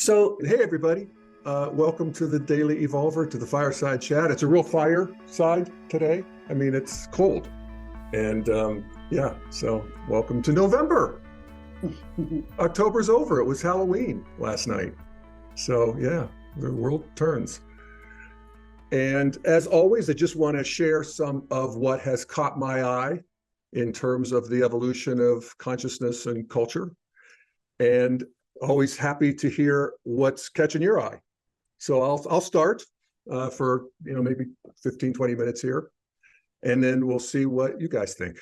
So, hey, everybody. Welcome to the Daily Evolver, to the Fireside Chat. It's a real fireside today. I mean, it's cold. And yeah, so welcome to November. October's over. It was Halloween last night. So, yeah, the world turns. And as always, I just want to share some of what has caught my eye in terms of the evolution of consciousness and culture. And always happy to hear what's catching your eye. So I'll start for maybe 15, 20 minutes here, and then we'll see what you guys think.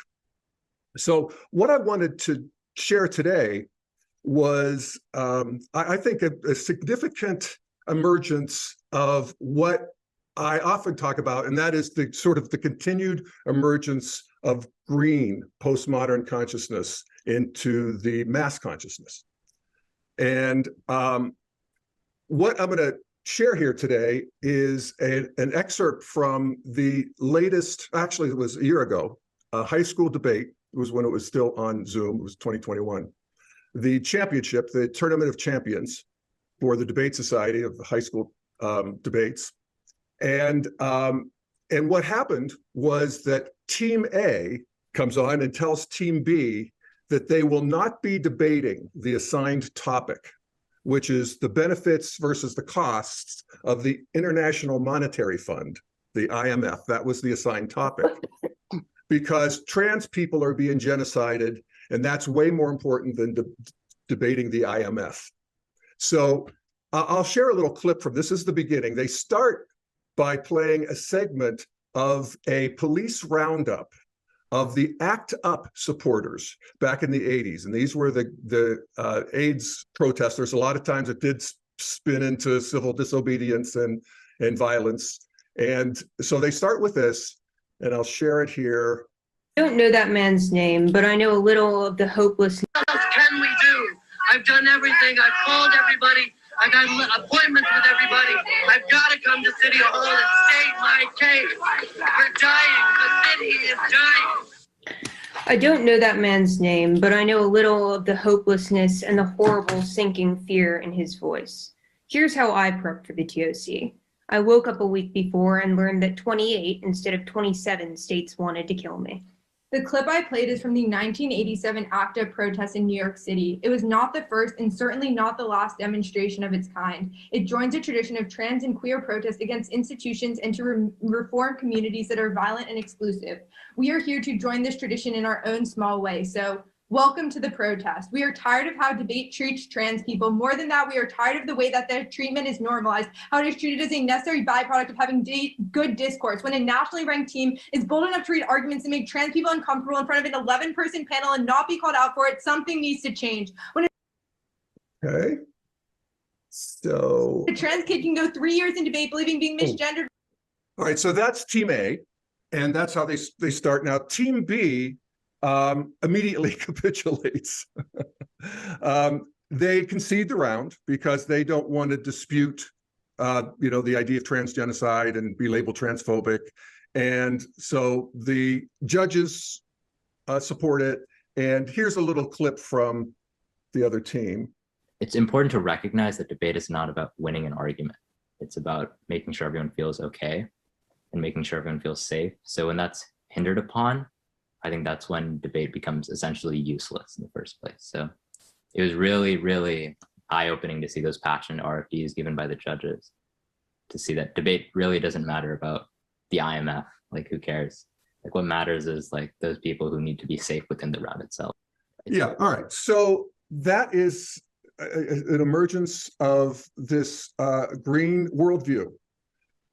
So what I wanted to share today was, I think, a significant emergence of what I often talk about, and that is the sort of the continued emergence of green postmodern consciousness into the mass consciousness. And what I'm going to share here today is an excerpt from the latest, actually it was a year ago, a high school debate. It was when it was still on Zoom. It was 2021. The championship, the Tournament of Champions for the Debate Society of the high school debates. And what happened was that Team A comes on and tells Team B that they will not be debating the assigned topic, which is the benefits versus the costs of the International Monetary Fund, the IMF. That was the assigned topic, because trans people are being genocided, and that's way more important than debating the IMF. So I'll share a little clip from this. Is the beginning. They start by playing a segment of a police roundup of the ACT UP supporters back in the 80s. And these were the AIDS protesters. A lot of times it did spin into civil disobedience and violence. And so they start with this, and I'll share it here. I don't know that man's name, but I know a little of the hopelessness. What else can we do? I've done everything. I've called everybody. I've had appointments with everybody. I've got to come to City Hall and state my case. We're dying. The city is dying. I don't know that man's name, but I know a little of the hopelessness and the horrible sinking fear in his voice. Here's how I prepped for the TOC. I woke up a week before and learned that 28 instead of 27 states wanted to kill me. The clip I played is from the 1987 ACT UP protest in New York City. It was not the first and certainly not the last demonstration of its kind. It joins a tradition of trans and queer protest against institutions and to reform communities that are violent and exclusive. We are here to join this tradition in our own small way. So welcome to the protest. We are tired of how debate treats trans people. More than that, we are tired of the way that their treatment is normalized, how it is treated as a necessary byproduct of having good discourse. When a nationally ranked team is bold enough to read arguments and make trans people uncomfortable in front of an 11-person panel and not be called out for it, something needs to change. Okay. So a trans kid can go 3 years in debate believing being misgendered. All right, so that's Team A, and that's how they start. Now, Team B immediately capitulates. They concede the round because they don't want to dispute, the idea of trans genocide and be labeled transphobic. And so the judges support it. And here's a little clip from the other team. It's important to recognize that debate is not about winning an argument. It's about making sure everyone feels okay and making sure everyone feels safe. So when that's hindered upon, I think that's when debate becomes essentially useless in the first place. So it was really, really eye-opening to see those passionate RFDs given by the judges, to see that debate really doesn't matter about the IMF. Like, who cares? Like, what matters is like those people who need to be safe within the round itself. Yeah, all right. So that is an emergence of this green worldview.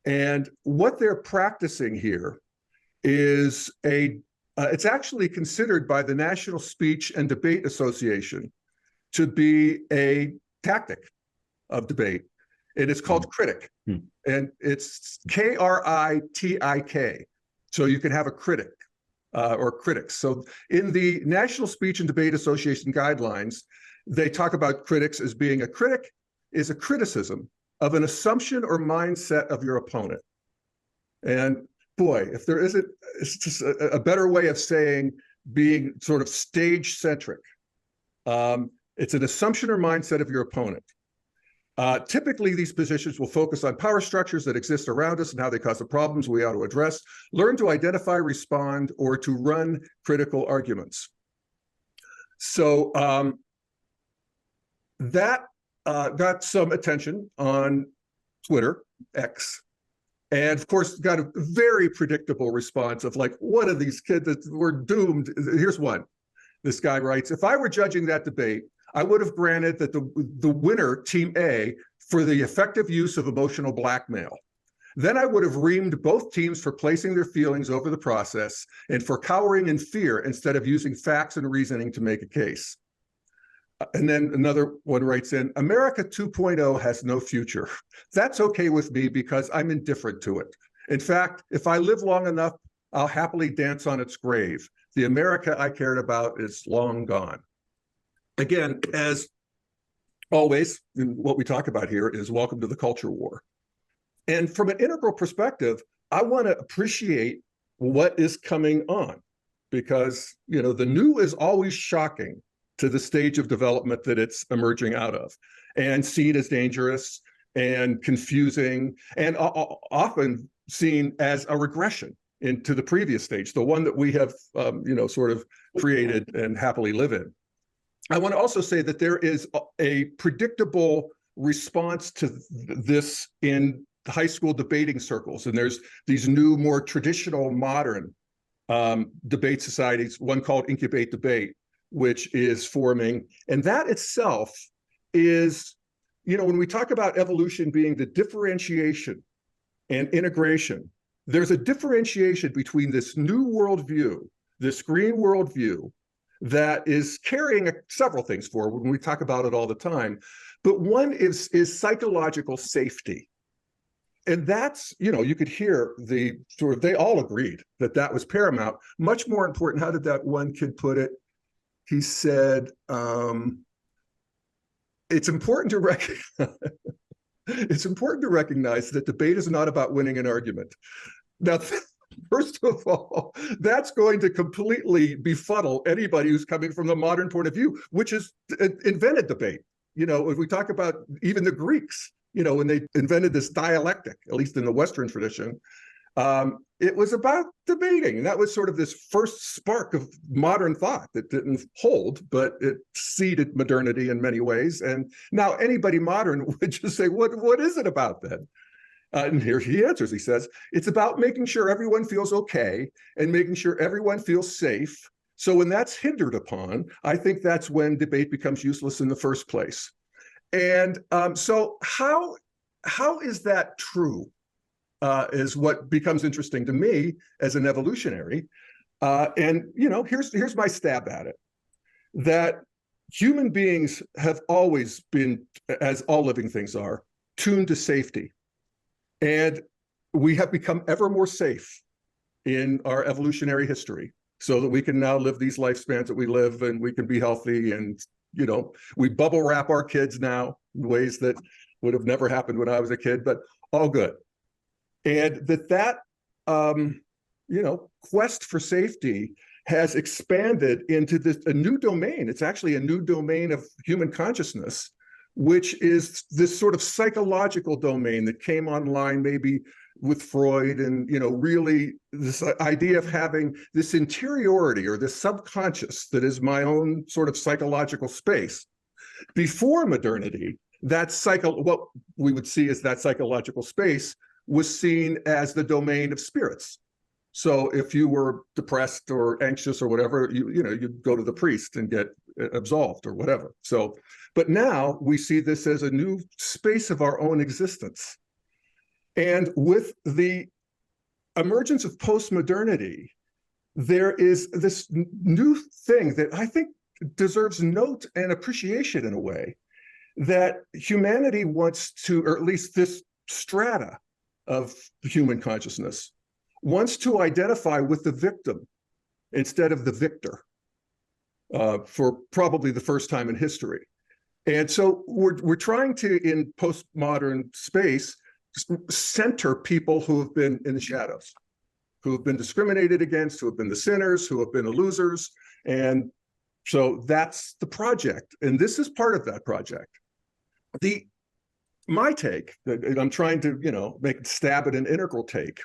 And what they're practicing here is it's actually considered by the National Speech and Debate Association to be a tactic of debate. And it's called critic. And it's KRITIK. So you can have a critic or critics. So in the National Speech and Debate Association guidelines, they talk about critics as being a critic is a criticism of an assumption or mindset of your opponent. And boy, if there isn't, it's just a better way of saying being sort of stage centric. It's an assumption or mindset of your opponent. Typically, these positions will focus on power structures that exist around us and how they cause the problems we ought to address, learn to identify, respond, or to run critical arguments. So that got some attention on Twitter, X, and of course got a very predictable response of like, what are these kids that were doomed? Here's one. This guy writes, if I were judging that debate, I would have granted that the winner, Team A, for the effective use of emotional blackmail. Then I would have reamed both teams for placing their feelings over the process and for cowering in fear instead of using facts and reasoning to make a case. And then another one writes in, America 2.0 has no future. That's okay with me because I'm indifferent to it. In fact, if I live long enough, I'll happily dance on its grave. The America I cared about is long gone. Again, as always, what we talk about here is welcome to the culture war. And from an integral perspective, I want to appreciate what is coming on because, you know, the new is always shocking to the stage of development that it's emerging out of and seen as dangerous and confusing and often seen as a regression into the previous stage, the one that we have, sort of created and happily live in. I want to also say that there is a predictable response to this in high school debating circles. And there's these new, more traditional, modern debate societies, one called Incubate Debate, which is forming. And that itself is, when we talk about evolution being the differentiation and integration, there's a differentiation between this new worldview, this green worldview, that is carrying several things forward, and we talk about it all the time. But one is psychological safety. And that's, you could hear they all agreed that that was paramount. Much more important, how did that one kid put it? He said, it's important to recognize that debate is not about winning an argument. Now, first of all, that's going to completely befuddle anybody who's coming from the modern point of view, which is invented debate. If we talk about even the Greeks, when they invented this dialectic, at least in the Western tradition, it was about debating. And that was sort of this first spark of modern thought that didn't hold, but it seeded modernity in many ways. And now anybody modern would just say, what is it about then? And here he answers, he says, it's about making sure everyone feels okay and making sure everyone feels safe. So when that's hindered upon, I think that's when debate becomes useless in the first place. And so how is that true is what becomes interesting to me as an evolutionary. Here's my stab at it, that human beings have always been, as all living things are, tuned to safety. And we have become ever more safe in our evolutionary history so that we can now live these lifespans that we live and we can be healthy. And, we bubble wrap our kids now in ways that would have never happened when I was a kid, but all good. And that quest for safety has expanded into a new domain. It's actually a new domain of human consciousness, which is this sort of psychological domain that came online maybe with Freud and, really this idea of having this interiority or this subconscious that is my own sort of psychological space. Before modernity, what we would see as that psychological space was seen as the domain of spirits. So if you were depressed or anxious or whatever, you'd go to the priest and get absolved or whatever. So, but now we see this as a new space of our own existence. And with the emergence of postmodernity, there is this new thing that I think deserves note and appreciation in a way, that humanity wants to, or at least this strata of human consciousness, wants to identify with the victim instead of the victor for probably the first time in history. And so we're trying to, in postmodern space, center people who have been in the shadows, who have been discriminated against, who have been the sinners, who have been the losers. And so that's the project. And this is part of that project. The my take, and I'm trying to, stab at an integral take,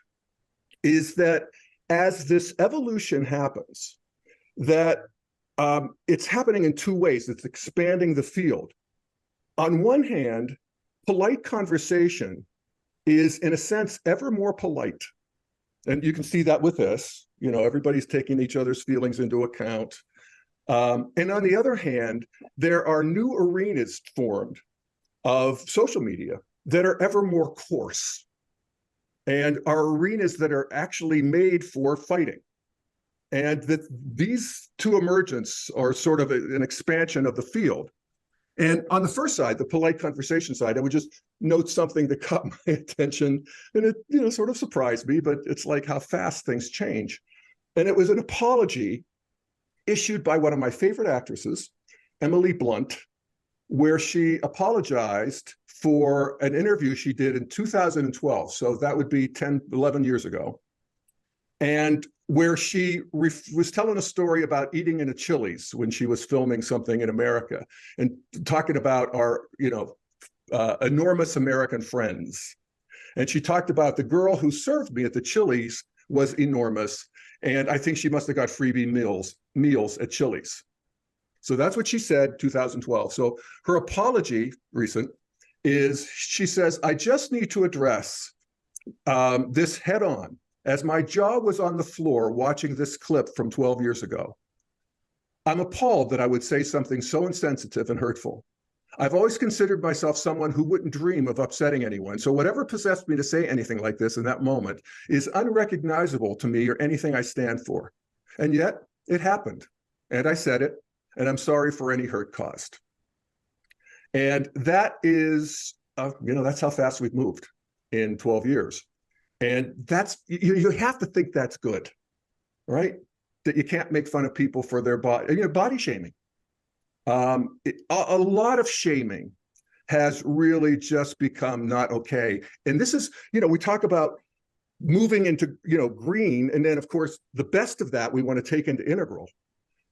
is that as this evolution happens, that it's happening in two ways. It's expanding the field. On one hand, polite conversation is, in a sense, ever more polite. And you can see that with this. Everybody's taking each other's feelings into account. And on the other hand, there are new arenas formed of social media that are ever more coarse and are arenas that are actually made for fighting. And that these two emergence are sort of an expansion of the field. And on the first side, the polite conversation side, I would just note something that caught my attention, and it sort of surprised me, but it's like how fast things change. And it was an apology issued by one of my favorite actresses, Emily Blunt, where she apologized for an interview she did in 2012. So that would be 10, 11 years ago. And where she was telling a story about eating in a Chili's when she was filming something in America and talking about our, enormous American friends. And she talked about the girl who served me at the Chili's was enormous. And I think she must have got freebie meals at Chili's. So that's what she said, 2012. So her apology, recent, is she says, I just need to address this head on, as my jaw was on the floor watching this clip from 12 years ago. I'm appalled that I would say something so insensitive and hurtful. I've always considered myself someone who wouldn't dream of upsetting anyone. So whatever possessed me to say anything like this in that moment is unrecognizable to me or anything I stand for. And yet it happened. And I said it, and I'm sorry for any hurt caused. And that is, that's how fast we've moved in 12 years. And that's, you have to think that's good, right? That you can't make fun of people for their body, body shaming. A lot of shaming has really just become not okay. And this is, we talk about moving into, green. And then of course, the best of that we want to take into integral.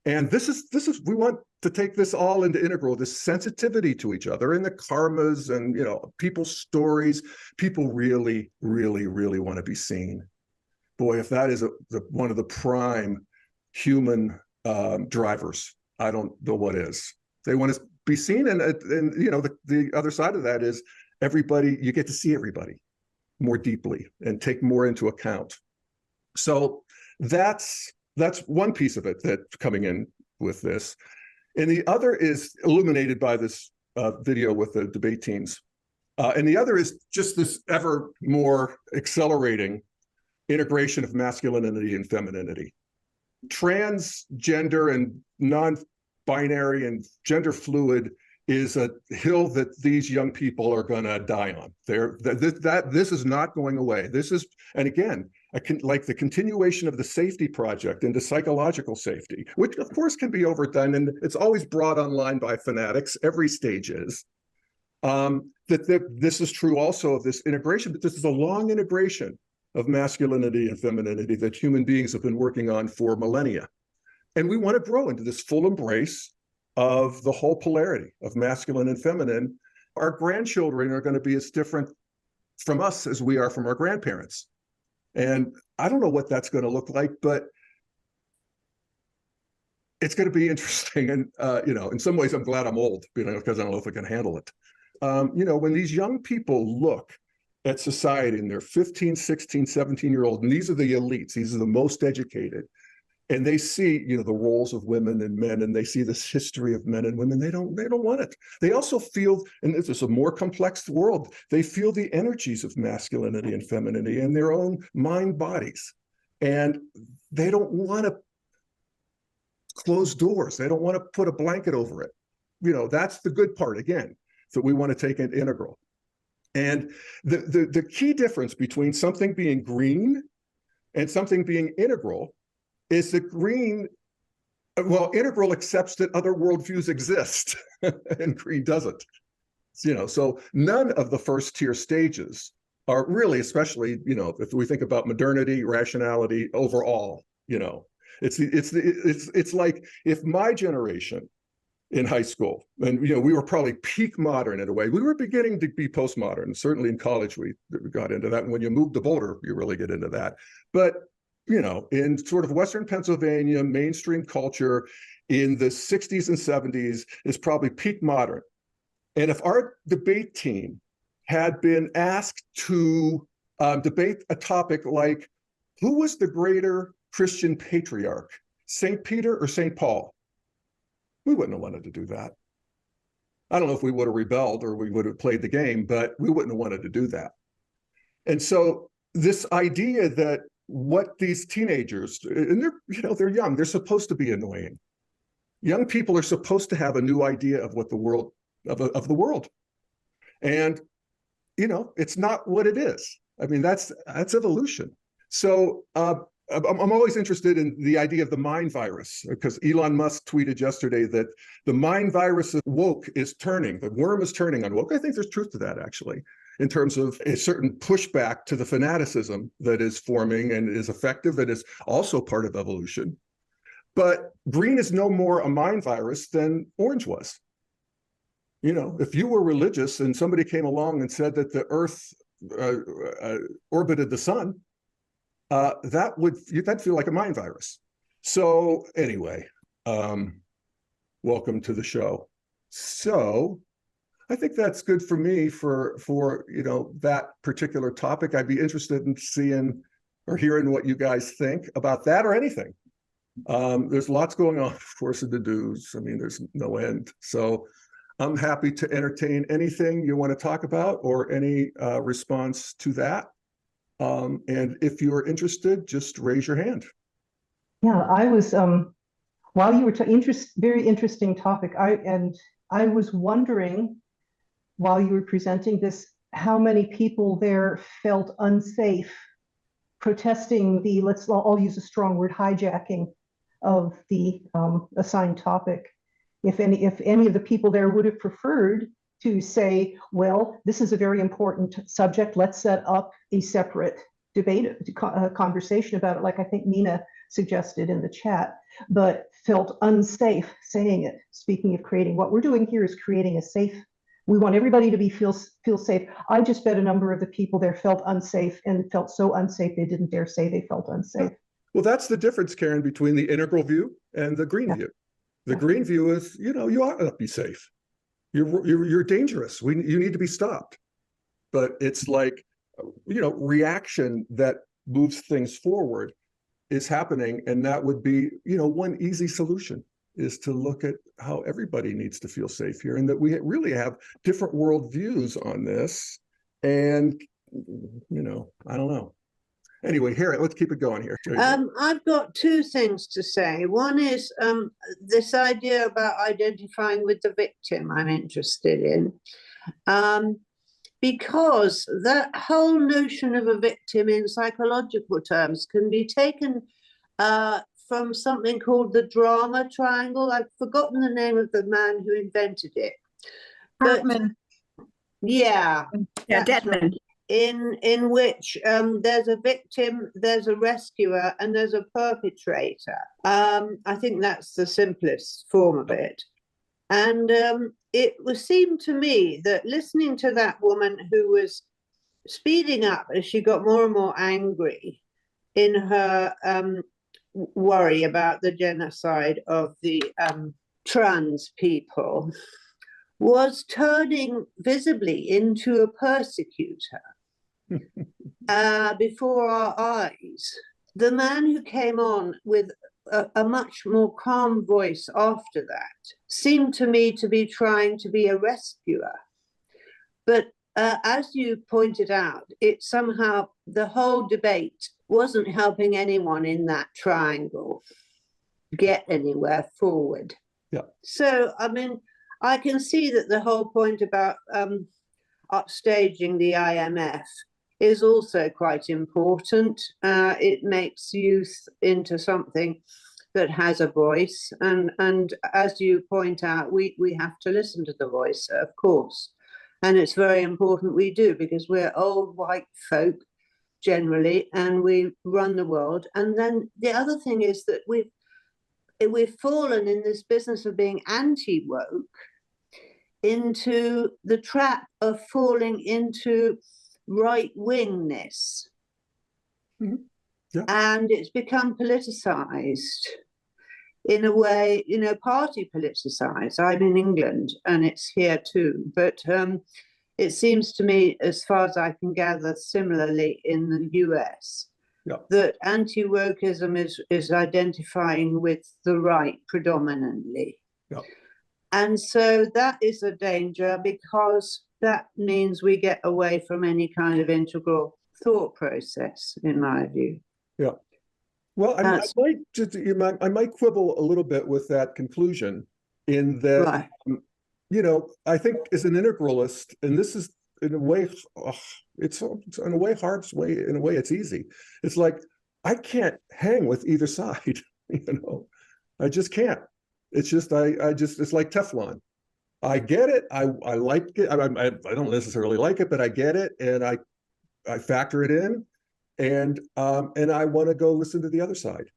And this is, we want to take this all into integral, this sensitivity to each other and the karmas and, people's stories. People really, really, really want to be seen. Boy, if that is one of the prime human drivers, I don't know what is. They want to be seen. And the other side of that is everybody, you get to see everybody more deeply and take more into account. So that's one piece of it that's coming in with this. And the other is illuminated by this video with the debate teams. And the other is just this ever more accelerating integration of masculinity and femininity. Transgender and non-binary and gender fluid is a hill that these young people are going to die on. This is not going away. This is, and again, like the continuation of the safety project into psychological safety, which of course can be overdone, and it's always brought online by fanatics. Every stage is. This is true also of this integration, but this is a long integration of masculinity and femininity that human beings have been working on for millennia. And we want to grow into this full embrace of the whole polarity of masculine and feminine. Our grandchildren are going to be as different from us as we are from our grandparents. And I don't know what that's going to look like, but it's going to be interesting. And, in some ways, I'm glad I'm old, because I don't know if I can handle it. When these young people look at society and they're 15, 16, 17-year-old, and these are the elites, these are the most educated, and they see, the roles of women and men, and they see this history of men and women, they don't want it. They also feel, and this is a more complex world, they feel the energies of masculinity and femininity in their own mind bodies. And they don't want to close doors. They don't want to put a blanket over it. That's the good part, again, that we want to take into integral. And the key difference between something being green and something being integral is that green, integral accepts that other worldviews exist, and green doesn't. So none of the first tier stages are really, especially, if we think about modernity, rationality, overall, it's like if my generation in high school. And, we were probably peak modern in a way. We were beginning to be postmodern. Certainly in college, we got into that. And when you move to Boulder, you really get into that. But, in sort of Western Pennsylvania, mainstream culture in the 60s and 70s is probably peak modern. And if our debate team had been asked to debate a topic like, who was the greater Christian patriarch, St. Peter or St. Paul? We wouldn't have wanted to do that. I don't know if we would have rebelled or we would have played the game, but we wouldn't have wanted to do that. And so this idea that what these teenagers, and they're young, they're supposed to be annoying. Young people are supposed to have a new idea of what the world, of the world. And, it's not what it is. I mean, that's evolution. So I'm always interested in the idea of the mind virus, because Elon Musk tweeted yesterday that the mind virus of woke is turning, the worm is turning on woke. I think there's truth to that, actually, in terms of a certain pushback to the fanaticism that is forming and is effective and is also part of evolution. But green is no more a mind virus than orange was. If you were religious and somebody came along and said that the earth orbited the sun, that'd feel like a mind virus. So anyway, welcome to the show. So I think that's good for me for that particular topic. I'd be interested in seeing or hearing what you guys think about that or anything. There's lots going on, of course, in the news. I mean, there's no end. So I'm happy to entertain anything you want to talk about or any response to that. And if you're interested, just raise your hand. Yeah, I was, while you were very interesting topic, I was wondering, while you were presenting this, how many people there felt unsafe protesting the, I'll use a strong word, hijacking of the assigned topic. If any of the people there would have preferred to say, well, this is a very important subject, let's set up a separate debate, conversation about it, like I think Nina suggested in the chat, but felt unsafe saying it. Speaking of creating, what we're doing here is creating a safe, we want everybody to feel safe. I just bet a number of the people there felt unsafe and felt so unsafe they didn't dare say they felt unsafe. Well, that's the difference, Karen, between the integral view and the green view. The green view is, you ought to be safe. You're dangerous. You need to be stopped. But it's like, reaction that moves things forward is happening. And that would be, one easy solution is to look at how everybody needs to feel safe here, and that we really have different worldviews on this. And, I don't know. Anyway, here, let's keep it going here. I've got two things to say. One is this idea about identifying with the victim I'm interested in. Because that whole notion of a victim in psychological terms can be taken from something called the drama triangle. I've forgotten the name of the man who invented it. Hartman. Yeah, Detman. Right. In which there's a victim, there's a rescuer, and there's a perpetrator. I think that's the simplest form of it. And it seemed to me that listening to that woman who was speeding up as she got more and more angry in her worry about the genocide of the trans people was turning visibly into a persecutor before our eyes. The man who came on with a much more calm voice after that seemed to me to be trying to be a rescuer. But as you pointed out, it somehow, the whole debate wasn't helping anyone in that triangle get anywhere forward. Yeah. So, I mean, I can see that the whole point about upstaging the IMF is also quite important. It makes youth into something that has a voice. And as you point out, we have to listen to the voice, of course. And it's very important we do, because we're old white folk generally, and we run the world. And then the other thing is that we've fallen in this business of being anti-woke into the trap of falling into right-wingness. Mm-hmm. Yeah. And it's become politicized in a way, party politicized. I'm in England and it's here too. But it seems to me, as far as I can gather, similarly in the US, that anti-wokeism is identifying with the right predominantly. Yeah. And so that is a danger, because that means we get away from any kind of integral thought process, in my view. Yeah. Well, I might quibble a little bit with that conclusion, in that, I think as an integralist, and this is in a way, it's in a way hard, in a way it's easy. It's like, I can't hang with either side, I just can't. It's just, it's like Teflon. I get it. I like it. I don't necessarily like it, but I get it. And I factor it in. And I want to go listen to the other side.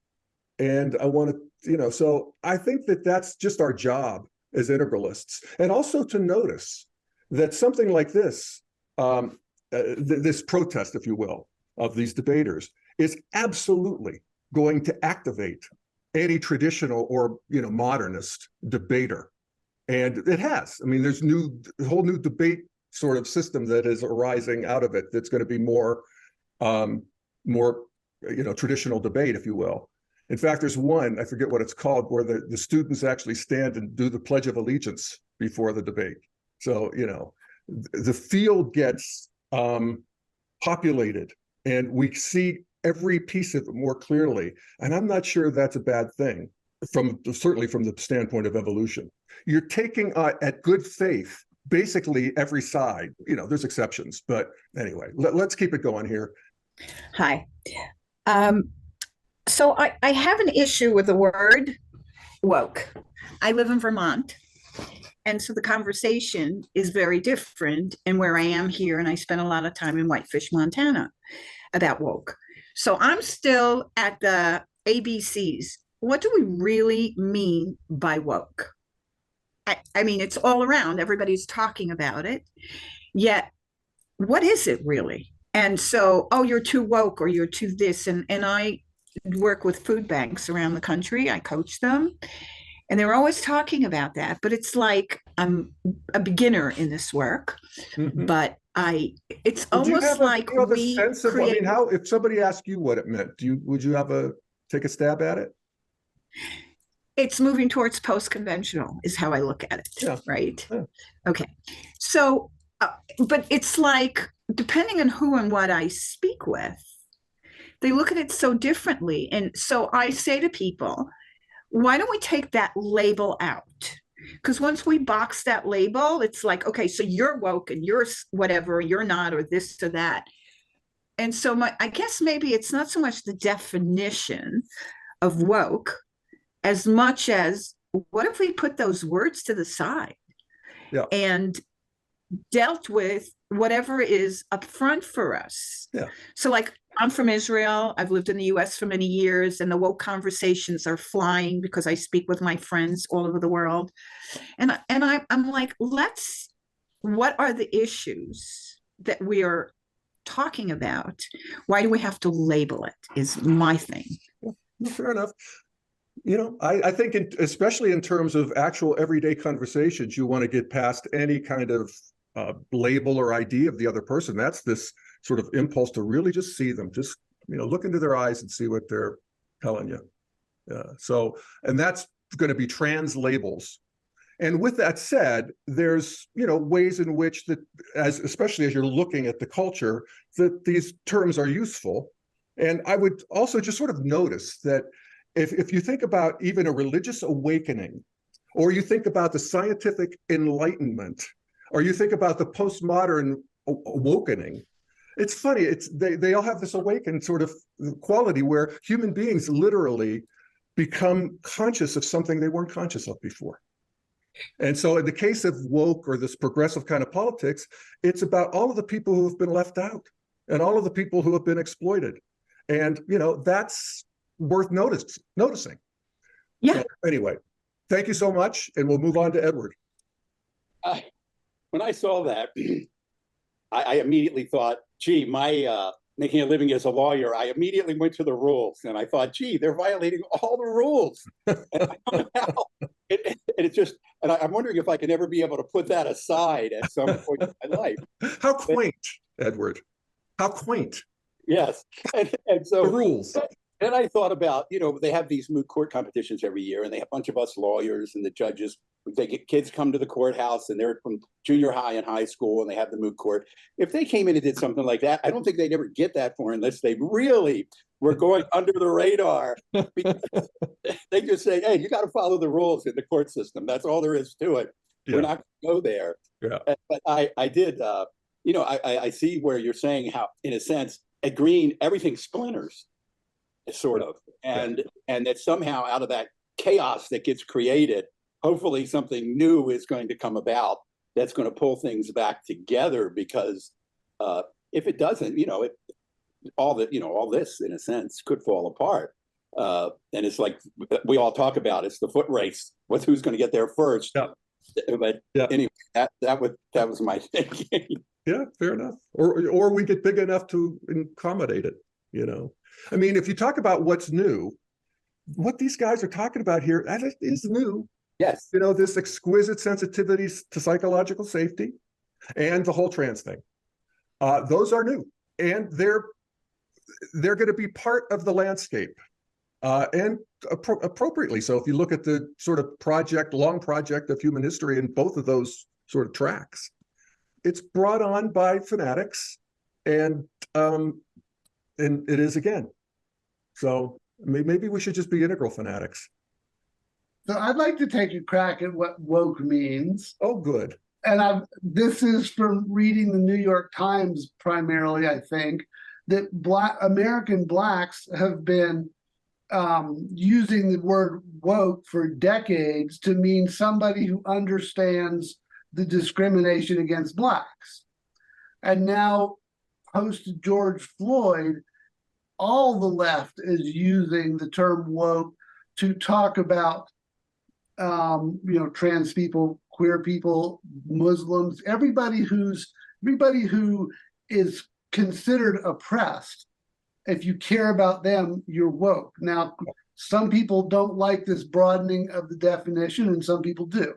And I want to, so I think that that's just our job as integralists. And also to notice that something like this, this protest, if you will, of these debaters is absolutely going to activate any traditional or, modernist debater. And it has. I mean, there's a whole new debate sort of system that is arising out of it that's going to be more traditional debate, if you will. In fact, there's one, I forget what it's called, where the students actually stand and do the Pledge of Allegiance before the debate. So, the field gets populated, and we see every piece of it more clearly. And I'm not sure that's a bad thing, certainly from the standpoint of evolution. You're taking at good faith basically every side. There's exceptions, but anyway, let's keep it going here. Hi. So I have an issue with the word woke. I live in Vermont, and so the conversation is very different in where I am here, and I spent a lot of time in Whitefish, Montana, about woke. So I'm still at the ABCs. What do we really mean by woke? I mean, it's all around. Everybody's talking about it. Yet, what is it really? And so, you're too woke, or you're too this. And I work with food banks around the country. I coach them. And they're always talking about that. But it's like I'm a beginner in this work. Mm-hmm. But it's almost like we create... how, if somebody asked you what it meant, would you take a stab at it? It's moving towards post-conventional is how I look at it, right? Yeah. Okay. So, but it's like, depending on who and what I speak with, they look at it so differently. And so I say to people, why don't we take that label out? Because once we box that label, it's like, okay, so you're woke and you're whatever, you're not, or this or that. And so I guess maybe it's not so much the definition of woke as much as, what if we put those words to the side and dealt with whatever is up front for us? Yeah. So like, I'm from Israel. I've lived in the US for many years, and the woke conversations are flying because I speak with my friends all over the world. And I'm like, what are the issues that we are talking about? Why do we have to label it, is my thing. Fair enough. I think especially in terms of actual everyday conversations, you want to get past any kind of label or idea of the other person. That's this sort of impulse to really just see them, just, look into their eyes and see what they're telling you. And that's going to be trans labels. And with that said, there's, ways in which especially as you're looking at the culture, that these terms are useful. And I would also just sort of notice that if you think about even a religious awakening, or you think about the scientific enlightenment, or you think about the postmodern awakening, it's funny. They all have this awakened sort of quality where human beings literally become conscious of something they weren't conscious of before. And so in the case of woke, or this progressive kind of politics, it's about all of the people who have been left out and all of the people who have been exploited. And, that's worth noticing. Yeah. So anyway, thank you so much, and we'll move on to Edward. When I saw that, I immediately thought, gee, my making a living as a lawyer, I immediately went to the rules, and I thought, gee, they're violating all the rules. And I'm wondering if I can ever be able to put that aside at some point in my life. How quaint, Edward. How quaint. Yes. And so the rules. And I thought about, they have these moot court competitions every year, and they have a bunch of us lawyers and the judges. They get kids come to the courthouse, and they're from junior high and high school, and they have the moot court. If they came in and did something like that, I don't think they'd ever get that far unless they really were going under the radar. They just say, hey, you got to follow the rules in the court system. That's all there is to it. Yeah. We're not going to go there. Yeah. But I did, I see where you're saying how, in a sense, at Green, everything splinters, sort of. And that somehow out of that chaos that gets created, hopefully something new is going to come about that's going to pull things back together, because if it doesn't, all this in a sense could fall apart. And it's like we all talk about, it's the foot race with who's going to get there first. Yeah. But anyway, that was my thinking. Yeah, fair enough. Or we get big enough to accommodate it, I mean, if you talk about what's new, what these guys are talking about here, that is new. Yes. This exquisite sensitivity to psychological safety and the whole trans thing. Those are new, and they're going to be part of the landscape, and appropriately so. If you look at the sort of long project of human history in both of those sort of tracks, it's brought on by fanatics, and it is again. So maybe we should just be integral fanatics. So I'd like to take a crack at what woke means. Oh, good. And this is from reading the New York Times primarily, I think, that American Blacks have been using the word woke for decades to mean somebody who understands the discrimination against Blacks. And now, post George Floyd, all the left is using the term woke to talk about trans people, queer people, Muslims, everybody who is considered oppressed. If you care about them, you're woke. Now, some people don't like this broadening of the definition, and some people do.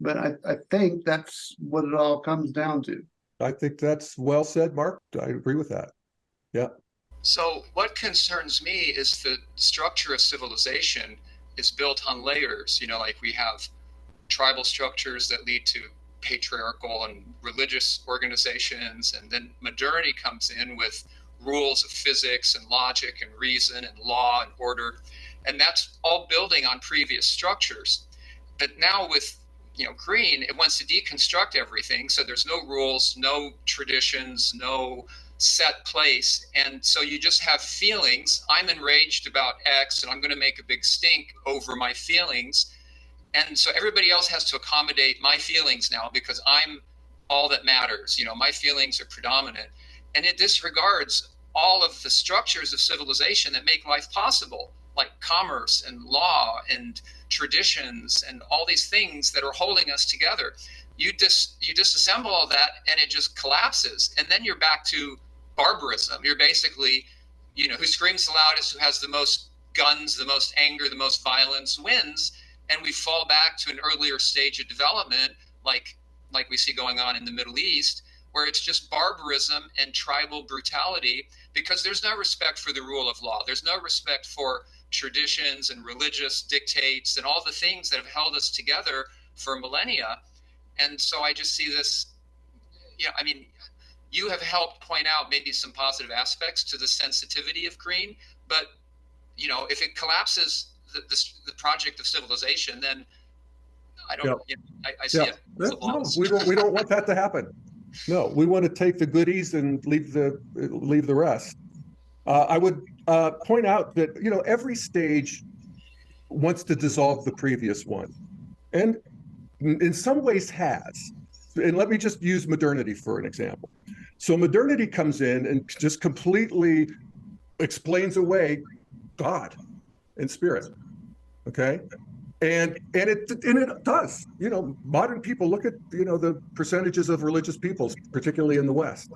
But I think that's what it all comes down to. I think that's well said, Mark. I agree with that. Yeah. So what concerns me is the structure of civilization is built on layers. Like we have tribal structures that lead to patriarchal and religious organizations, and then modernity comes in with rules of physics and logic and reason and law and order, and that's all building on previous structures. But now with Green, it wants to deconstruct everything, so there's no rules, no traditions, no set place, and so you just have feelings. I'm enraged about X, and I'm going to make a big stink over my feelings, and so everybody else has to accommodate my feelings now because I'm all that matters. My feelings are predominant, and it disregards all of the structures of civilization that make life possible, like commerce and law and traditions and all these things that are holding us together. You disassemble all that, and it just collapses, and then you're back to barbarism. You're basically, who screams the loudest, who has the most guns, the most anger, the most violence wins, and we fall back to an earlier stage of development, like we see going on in the Middle East, where it's just barbarism and tribal brutality, because there's no respect for the rule of law. There's no respect for traditions and religious dictates and all the things that have held us together for millennia. And so I just see this, you have helped point out maybe some positive aspects to the sensitivity of Green, but if it collapses the project of civilization, then I don't. I see it. No, we don't want that to happen. No, we want to take the goodies and leave the rest. I would point out that every stage wants to dissolve the previous one, and in some ways has. And let me just use modernity for an example. So modernity comes in and just completely explains away God and spirit. Okay. And it does. You know, modern people look at, you know, the percentages of religious peoples, particularly in the West.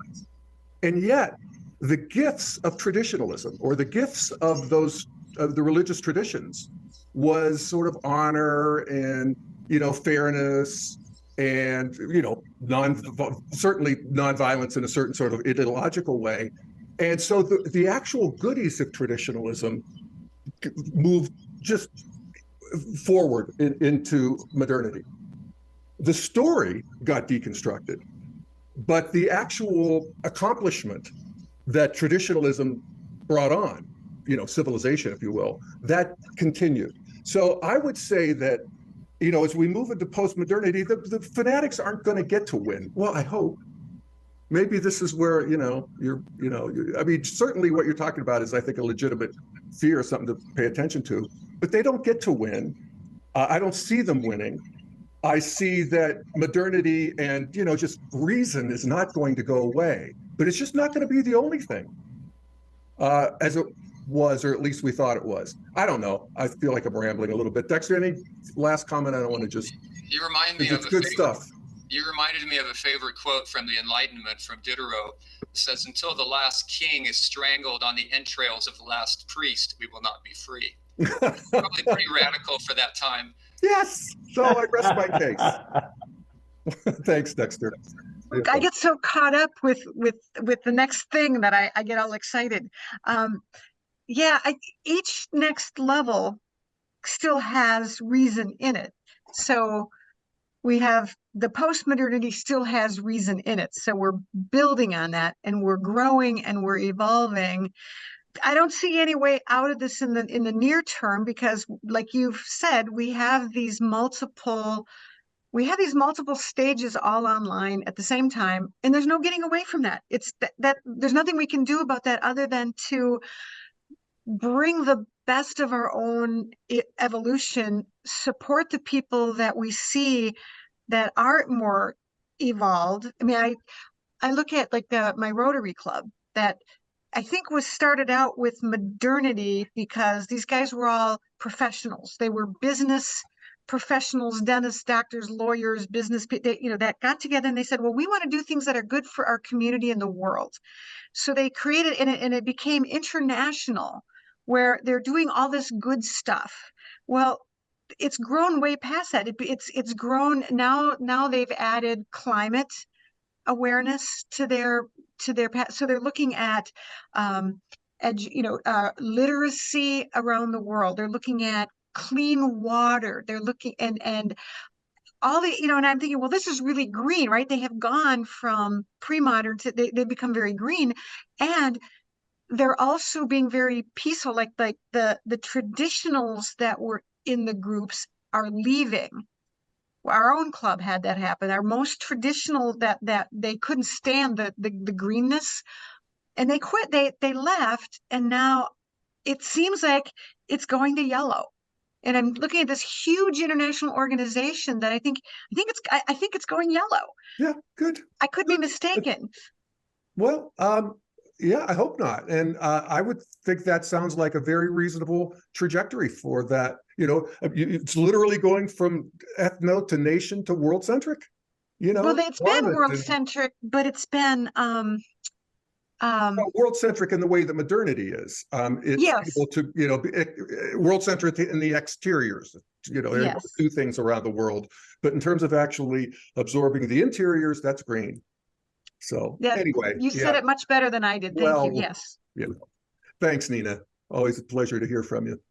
And yet the gifts of traditionalism, or the gifts of those of the religious traditions, was sort of honor and, you know, fairness and, you know, certainly nonviolence in a certain sort of ideological way. And so the actual goodies of traditionalism moved just forward into modernity. The story got deconstructed, but the actual accomplishment that traditionalism brought on, you know, civilization, if you will, that continued. So I would say that, you know, as we move into postmodernity, the fanatics aren't going to get to win. Well, I hope. Maybe this is where, you know, I mean, certainly what you're talking about is, I think, a legitimate fear, something to pay attention to, but they don't get to win. I don't see them winning. I see that modernity and, you know, just reason is not going to go away, but it's just not going to be the only thing, as it was, or at least we thought it was. I don't know. I feel like I'm rambling a little bit. Dexter, any last comment? I don't want to just. You remind me of good stuff. You reminded me of a favorite quote from the Enlightenment from Diderot. It says, "Until the last king is strangled on the entrails of the last priest, we will not be free." Probably pretty radical for that time. Yes. So I rest my case. Thanks, Dexter. I get so caught up with the next thing that I get all excited. Each next level still has reason in it. So we have the postmodernity still has reason in it. So we're building on that, and we're growing and we're evolving. I don't see any way out of this in the near term, because, like you've said, we have these multiple stages all online at the same time, and there's no getting away from that. It's that there's nothing we can do about that other than to bring the best of our own evolution, support the people that we see that are more evolved. I mean, I look at like my Rotary Club that I think was started out with modernity because these guys were all professionals. They were business professionals, dentists, doctors, lawyers, business people, you know, that got together and they said, well, we want to do things that are good for our community and the world. So they created, and it became international, where they're doing all this good stuff. Well, it's grown way past that. It's grown now. They've added climate awareness to their path. So they're looking at literacy around the world. They're looking at clean water. They're looking and all the, you know, and I'm thinking, well, this is really green, right? They have gone from pre-modern to they've become very green, and they're also being very peaceful. Like the traditionals that were in the groups are leaving. Our own club had that happen. Our most traditional that they couldn't stand the greenness, and they quit. They left, and now it seems like it's going to yellow. And I'm looking at this huge international organization that I think it's going yellow. Yeah, good. I could be mistaken. Well, yeah, I hope not. And I would think that sounds like a very reasonable trajectory for that. You know, it's literally going from ethno to nation to world centric. You know, well, it's been world centric, but it's been world centric in the way that modernity is. It's yes. able to, you know, world centric in the exteriors. You know, there are two things around the world, but in terms of actually absorbing the interiors, that's green. So anyway, you said it much better than I did. Thank you. Yes. You know, thanks, Nina. Always a pleasure to hear from you.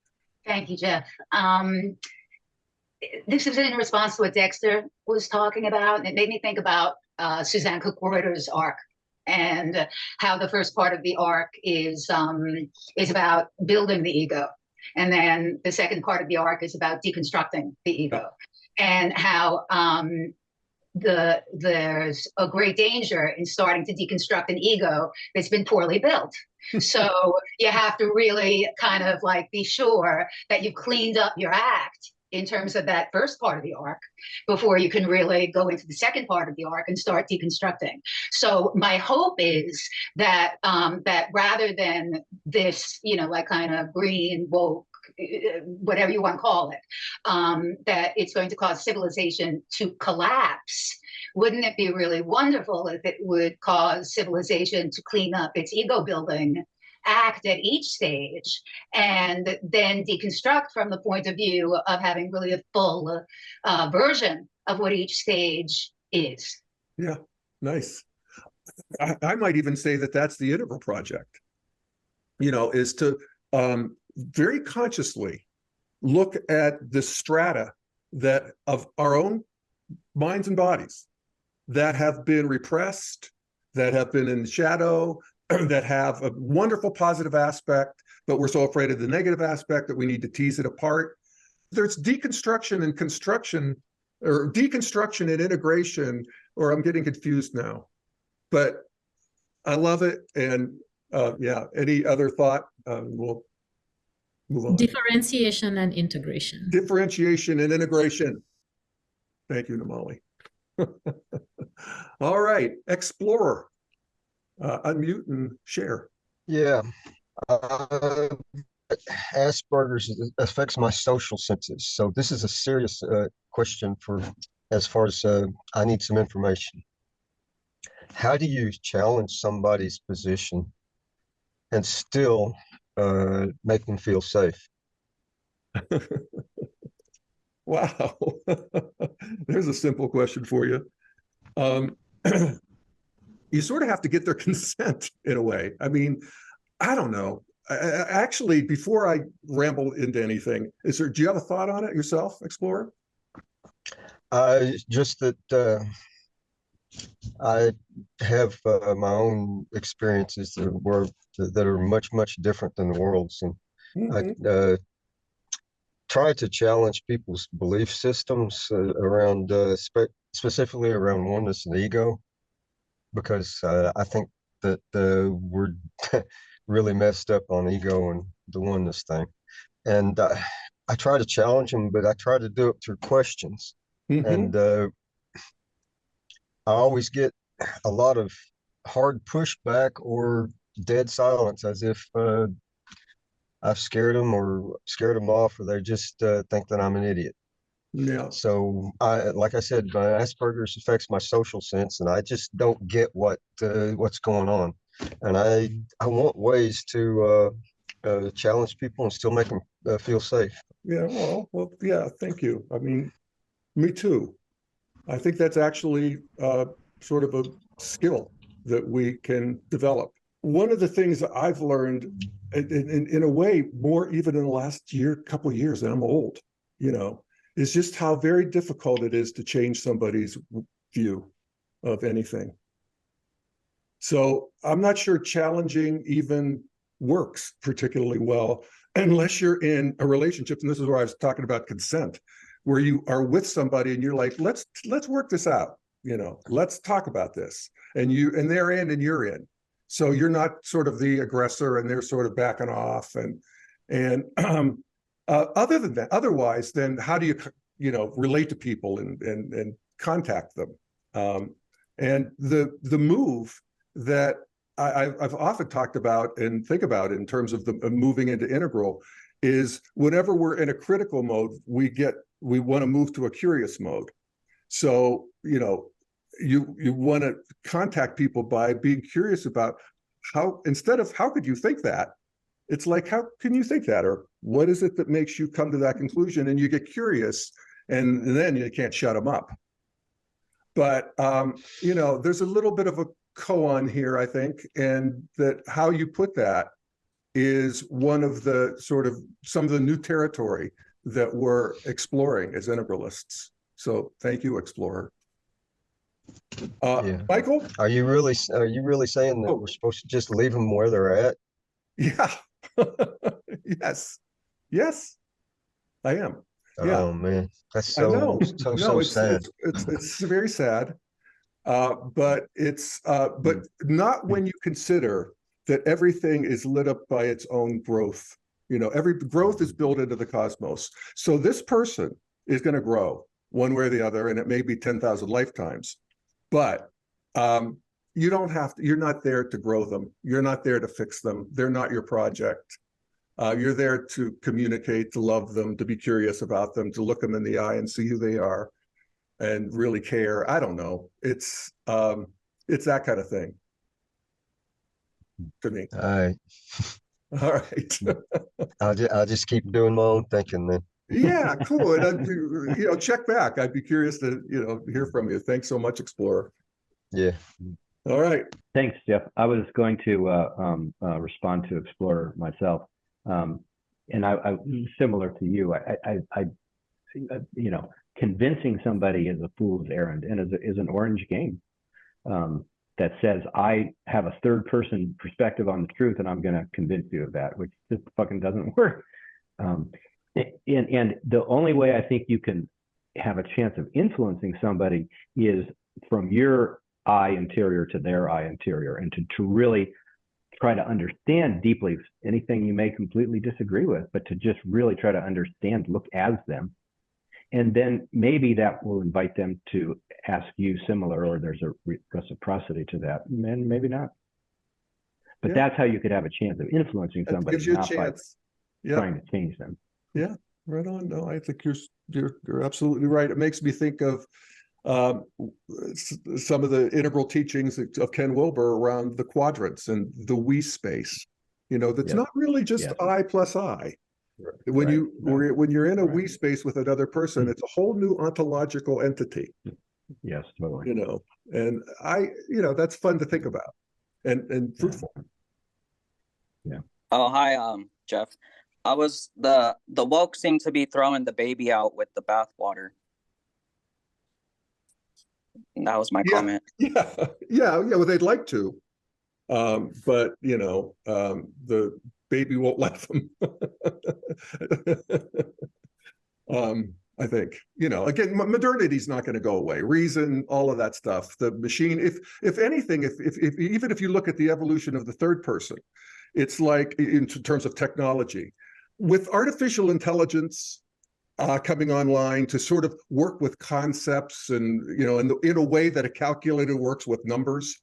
Thank you, Jeff. This is in response to what Dexter was talking about, and it made me think about Suzanne Cook-Reuter's arc, and how the first part of the arc is about building the ego, and then the second part of the arc is about deconstructing the ego, and how there's a great danger in starting to deconstruct an ego that's been poorly built. So you have to really kind of like be sure that you've cleaned up your act in terms of that first part of the arc before you can really go into the second part of the arc and start deconstructing. So my hope is that that rather than this, you know, like kind of green woke whatever you want to call it, that it's going to cause civilization to collapse. Wouldn't it be really wonderful if it would cause civilization to clean up its ego building act at each stage and then deconstruct from the point of view of having really a full version of what each stage is? Yeah, nice. I might even say that that's the Integral Project, is to very consciously look at the strata that of our own minds and bodies that have been repressed, that have been in shadow, that have a wonderful positive aspect, but we're so afraid of the negative aspect that we need to tease it apart. There's deconstruction and construction, or deconstruction and integration, or I'm getting confused now. But I love it. And yeah, any other thought? We'll move on. Differentiation and integration. Differentiation and integration. Thank you, Namali. All right, Explorer. Unmute and share. Yeah. Asperger's affects my social senses. So this is a serious question for as far as I need some information. How do you challenge somebody's position and still make them feel safe? Wow. There's a simple question for you. You sort of have to get their consent in a way. I mean, I don't know. Actually, before I ramble into anything, do you have a thought on it yourself, Explorer? Just that I have my own experiences that are much, much different than the world's. And I try to challenge people's belief systems around, specifically around oneness and ego, because I think that we're really messed up on ego and the oneness thing. And I try to challenge them, but I try to do it through questions. And I always get a lot of hard pushback or dead silence, as if I've scared them off, or they just think that I'm an idiot. Yeah. So like I said, my Asperger's affects my social sense, and I just don't get what's going on. And I want ways to challenge people and still make them feel safe. Yeah. Well, yeah. Thank you. I mean, me too. I think that's actually sort of a skill that we can develop. One of the things that I've learned, in a way, more even in the last couple of years, and I'm old, is just how very difficult it is to change somebody's view of anything. So I'm not sure challenging even works particularly well unless you're in a relationship. And this is where I was talking about consent, where you are with somebody and you're like, let's work this out. Let's talk about this. And they're in and you're in. So you're not sort of the aggressor and they're sort of backing off. And other than that, otherwise, then how do you relate to people and contact them? And the move that I've often talked about and think about in terms of the moving into integral is whenever we're in a critical mode, we want to move to a curious mode. So, you want to contact people by being curious about instead of how could you think that, it's like, how can you think that? Or what is it that makes you come to that conclusion? And you get curious and then you can't shut them up. But, there's a little bit of a koan here, I think, and that how you put that is one of the some of the new territory that we're exploring as integralists. So thank you, Explorer. Michael? Are you really saying that we're supposed to just leave them where they're at? Yeah. Yes, I am. Yeah. Oh man, that's so sad. It's very sad. But not when you consider that everything is lit up by its own growth. Every growth is built into the cosmos. So this person is going to grow one way or the other, and it may be 10,000 lifetimes. But you're not there to grow them. You're not there to fix them. They're not your project. You're there to communicate, to love them, to be curious about them, to look them in the eye and see who they are and really care. I don't know. It's that kind of thing to me. All right. All right. I'll just keep doing my own thinking then. Yeah, cool. And check back. I'd be curious to hear from you. Thanks so much, Explorer. Yeah. All right. Thanks, Jeff. I was going to respond to Explorer myself, and I similar to you. I convincing somebody is a fool's errand, and is an orange game that says I have a third person perspective on the truth, and I'm going to convince you of that, which just fucking doesn't work. And the only way I think you can have a chance of influencing somebody is from your eye interior to their eye interior, and to really try to understand deeply anything you may completely disagree with, but to just really try to understand, look as them. And then maybe that will invite them to ask you similar, or there's a reciprocity to that, and maybe not. But that's how you could have a chance of influencing somebody, gives you a not by chance. trying to change them. Yeah, right on. No, I think you're absolutely right. It makes me think of some of the integral teachings of Ken Wilber around the quadrants and the we space. That's not really just I plus I. When you're in a we space with another person, it's a whole new ontological entity. Yes, totally. And that's fun to think about and fruitful. Yeah. Oh, hi, Jeff. The woke seem to be throwing the baby out with the bathwater. That was my comment. Yeah. Well, they'd like to, but the baby won't let them. I think again, modernity is not going to go away. Reason, all of that stuff. The machine, if anything, if even if you look at the evolution of the third person, it's like in terms of technology, with artificial intelligence coming online to sort of work with concepts and in a way that a calculator works with numbers.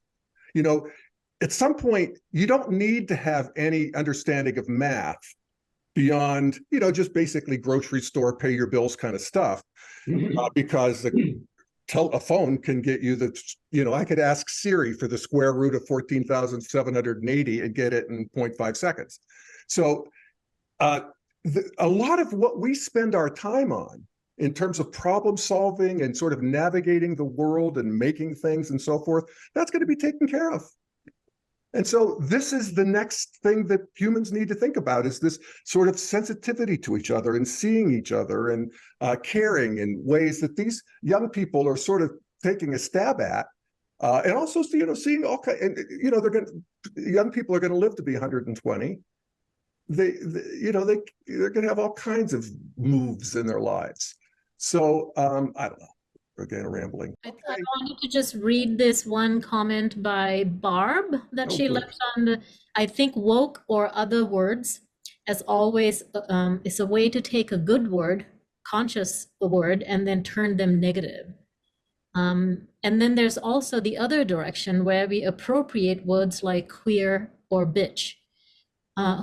At some point, you don't need to have any understanding of math beyond, just basically grocery store, pay your bills kind of stuff, because a phone can get you I could ask Siri for the square root of 14,780 and get it in 0.5 seconds. So a lot of what we spend our time on in terms of problem solving and sort of navigating the world and making things and so forth, that's going to be taken care of. And so this is the next thing that humans need to think about, is this sort of sensitivity to each other and seeing each other and caring in ways that these young people are sort of taking a stab at. And also, seeing all kinds, and young people are going to live to be 120. They're going to have all kinds of moves in their lives. So I don't know. Again, rambling. I wanted to just read this one comment by Barb that she left on the, I think woke or other words, as always, is a way to take a good word, conscious word, and then turn them negative. And then there's also the other direction where we appropriate words like queer or bitch,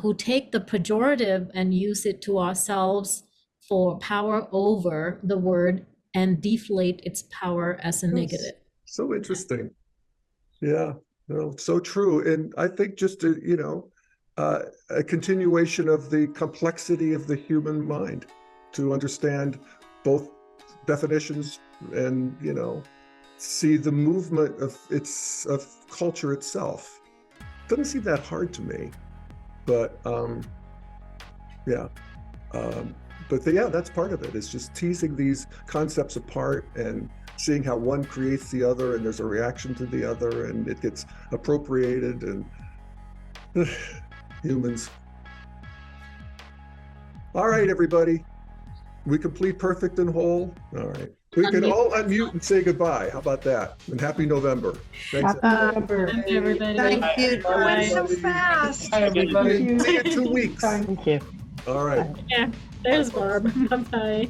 who take the pejorative and use it to ourselves for power over the word and deflate its power as a negative. So interesting. Yeah, no, so true. And I think just a continuation of the complexity of the human mind to understand both definitions and see the movement of culture itself. Doesn't seem that hard to me, but that's part of it. It's just teasing these concepts apart and seeing how one creates the other, and there's a reaction to the other, and it gets appropriated, and humans. All right, everybody. We complete perfect and whole. All right. We can all unmute and say goodbye. How about that? And happy November. Thanks. Thank you, everybody. Thank you. Bye. So fast. Bye, everybody. See you in 2 weeks. Thank you. All right. Yeah, there's Barb. Bye-bye.